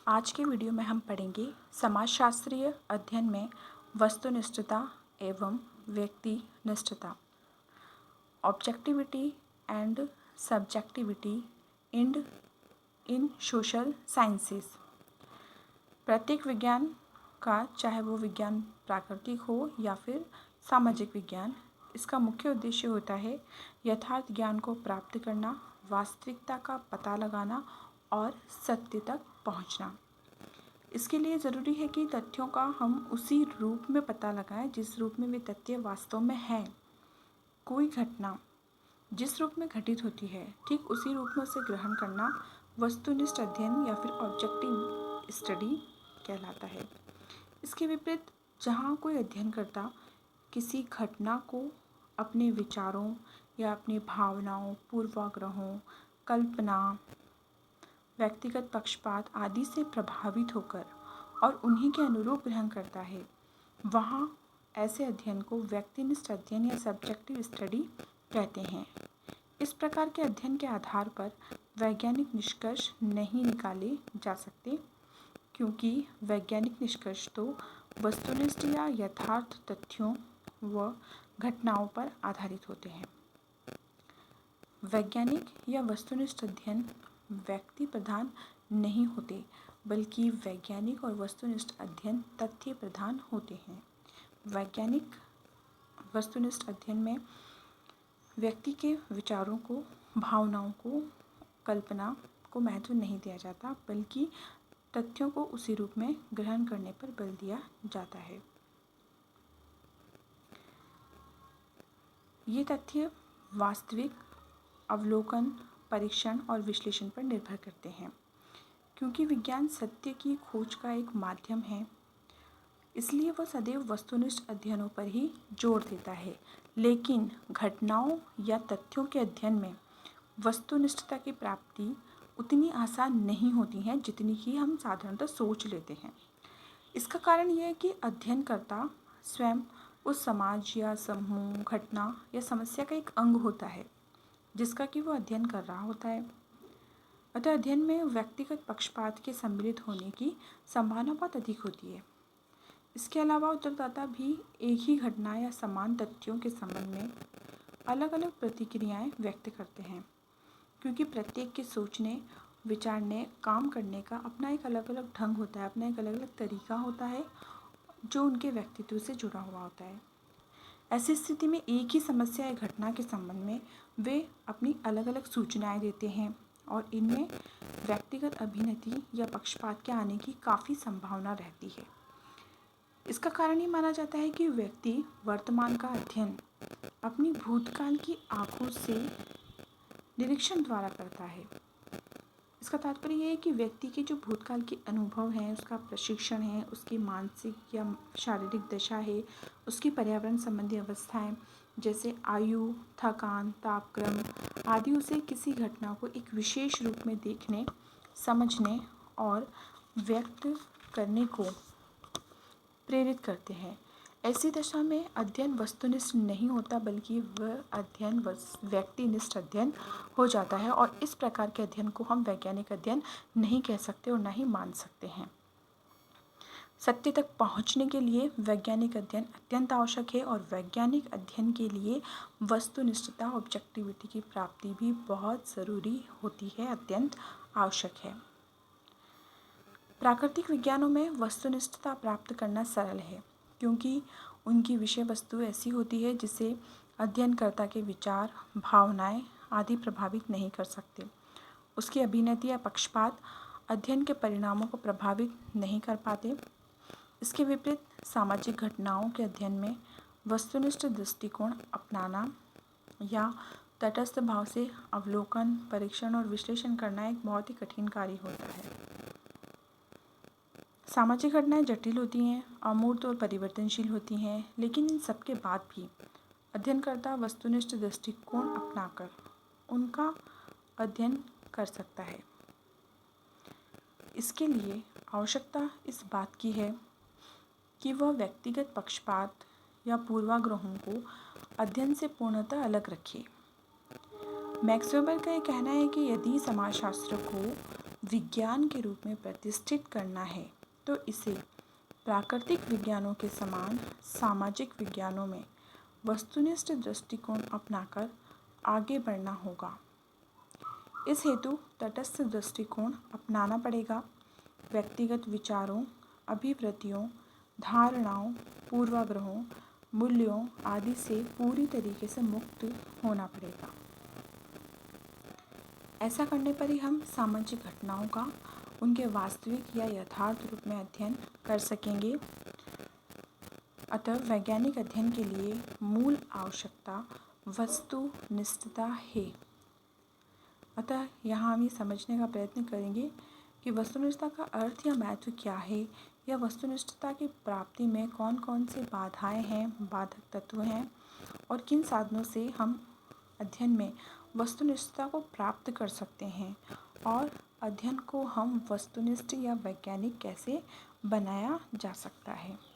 आज के वीडियो में हम पढ़ेंगे समाजशास्त्रीय अध्ययन में वस्तुनिष्ठता एवं व्यक्तिनिष्ठता, objectivity and subjectivity in social sciences. प्रत्येक विज्ञान का, चाहे वो विज्ञान प्राकृतिक हो या फिर सामाजिक विज्ञान, इसका मुख्य उद्देश्य होता है यथार्थ ज्ञान को प्राप्त करना, वास्तविकता का पता लगाना और सत्य तक पहुंचना। इसके लिए ज़रूरी है कि तथ्यों का हम उसी रूप में पता लगाएं जिस रूप में वे तथ्य वास्तव में हैं। कोई घटना जिस रूप में घटित होती है, ठीक उसी रूप में उसे ग्रहण करना वस्तुनिष्ठ अध्ययन या फिर ऑब्जेक्टिव स्टडी कहलाता है। इसके विपरीत जहाँ कोई अध्ययनकर्ता किसी घटना को अपने विचारों या अपनी भावनाओं, पूर्वाग्रहों, कल्पना, व्यक्तिगत पक्षपात आदि से प्रभावित होकर और उन्हीं के अनुरूप ग्रहण करता है, वहाँ ऐसे अध्ययन को व्यक्तिनिष्ठ अध्ययन या सब्जेक्टिव स्टडी कहते हैं। इस प्रकार के अध्ययन के आधार पर वैज्ञानिक निष्कर्ष नहीं निकाले जा सकते, क्योंकि वैज्ञानिक निष्कर्ष तो वस्तुनिष्ठ या यथार्थ तथ्यों व घटनाओं पर आधारित होते हैं। वैज्ञानिक या वस्तुनिष्ठ अध्ययन व्यक्ति प्रधान नहीं होते, बल्कि वैज्ञानिक और वस्तुनिष्ठ अध्ययन तथ्य प्रधान होते हैं। वैज्ञानिक वस्तुनिष्ठ अध्ययन में व्यक्ति के विचारों को, भावनाओं को, कल्पना को महत्व नहीं दिया जाता, बल्कि तथ्यों को उसी रूप में ग्रहण करने पर बल दिया जाता है। ये तथ्य वास्तविक अवलोकन, परीक्षण और विश्लेषण पर निर्भर करते हैं। क्योंकि विज्ञान सत्य की खोज का एक माध्यम है, इसलिए वह सदैव वस्तुनिष्ठ अध्ययनों पर ही जोर देता है। लेकिन घटनाओं या तथ्यों के अध्ययन में वस्तुनिष्ठता की प्राप्ति उतनी आसान नहीं होती है जितनी कि हम साधारणतः सोच लेते हैं। इसका कारण यह है कि अध्ययनकर्ता स्वयं उस समाज या समूह, घटना या समस्या का एक अंग होता है जिसका कि वो अध्ययन कर रहा होता है। अतः अध्ययन में व्यक्तिगत पक्षपात के सम्मिलित होने की संभावना बहुत अधिक होती है। इसके अलावा उत्तरदाता भी एक ही घटना या समान तथ्यों के संबंध में अलग अलग प्रतिक्रियाएं व्यक्त करते हैं, क्योंकि प्रत्येक के सोचने, विचारने, काम करने का अपना एक अलग अलग ढंग होता है, अपना एक अलग अलग तरीका होता है जो उनके व्यक्तित्व से जुड़ा हुआ होता है। ऐसी स्थिति में एक ही समस्या या घटना के संबंध में वे अपनी अलग अलग सूचनाएं देते हैं और इनमें व्यक्तिगत अभिनति या पक्षपात के आने की काफ़ी संभावना रहती है। इसका कारण ये माना जाता है कि व्यक्ति वर्तमान का अध्ययन अपनी भूतकाल की आँखों से निरीक्षण द्वारा करता है। इसका तात्पर्य यह है कि व्यक्ति के जो भूतकाल के अनुभव हैं, उसका प्रशिक्षण है, उसकी मानसिक या शारीरिक दशा है, उसकी पर्यावरण संबंधी अवस्थाएं जैसे आयु, थकान, तापक्रम आदि उसे किसी घटना को एक विशेष रूप में देखने, समझने और व्यक्त करने को प्रेरित करते हैं। ऐसी दशा में अध्ययन वस्तुनिष्ठ नहीं होता, बल्कि वह अध्ययन व्यक्तिनिष्ठ अध्ययन हो जाता है और इस प्रकार के अध्ययन को हम वैज्ञानिक अध्ययन नहीं कह सकते और ना ही मान सकते हैं। सत्य तक पहुंचने के लिए वैज्ञानिक अध्ययन अत्यंत आवश्यक है और वैज्ञानिक अध्ययन के लिए वस्तुनिष्ठता, ऑब्जेक्टिविटी की प्राप्ति भी बहुत ज़रूरी होती है, अत्यंत आवश्यक है। प्राकृतिक विज्ञानों में वस्तुनिष्ठता प्राप्त करना सरल है, क्योंकि उनकी विषय वस्तु ऐसी होती है जिसे अध्ययनकर्ता के विचार, भावनाएं आदि प्रभावित नहीं कर सकते। उसकी अभिनति या पक्षपात अध्ययन के परिणामों को प्रभावित नहीं कर पाते। इसके विपरीत सामाजिक घटनाओं के अध्ययन में वस्तुनिष्ठ दृष्टिकोण अपनाना या तटस्थ भाव से अवलोकन, परीक्षण और विश्लेषण करना एक बहुत ही कठिन कार्य होता है। सामाजिक घटनाएं जटिल होती हैं, अमूर्त और परिवर्तनशील होती हैं, लेकिन इन सब के बाद भी अध्ययनकर्ता वस्तुनिष्ठ दृष्टिकोण अपनाकर उनका अध्ययन कर सकता है। इसके लिए आवश्यकता इस बात की है कि वह व्यक्तिगत पक्षपात या पूर्वाग्रहों को अध्ययन से पूर्णतः अलग रखे। मैक्स वेबर का यह कहना है कि यदि समाजशास्त्र को विज्ञान के रूप में प्रतिष्ठित करना है तो इसे प्राकृतिक विज्ञानों के समान सामाजिक विज्ञानों में वस्तुनिष्ठ दृष्टिकोण अपनाकर आगे बढ़ना होगा। इस हेतु तटस्थ दृष्टिकोण अपनाना पड़ेगा। व्यक्तिगत विचारों, अभिवृत्तियों, धारणाओं, पूर्वाग्रहों, मूल्यों आदि से पूरी तरीके से मुक्त होना पड़ेगा। ऐसा करने पर ही हम सामाजिक घटनाओं का उनके वास्तविक या यथार्थ रूप में अध्ययन कर सकेंगे। अतः वैज्ञानिक अध्ययन के लिए मूल आवश्यकता वस्तुनिष्ठता है। अतः यहाँ हम ये समझने का प्रयत्न करेंगे कि वस्तुनिष्ठता का अर्थ या महत्व क्या है, या वस्तुनिष्ठता की प्राप्ति में कौन कौन से बाधाएं हैं, बाधक तत्व हैं, और किन साधनों से हम अध्ययन में वस्तुनिष्ठता को प्राप्त कर सकते हैं, और अध्ययन को हम वस्तुनिष्ठ या वैज्ञानिक कैसे बनाया जा सकता है।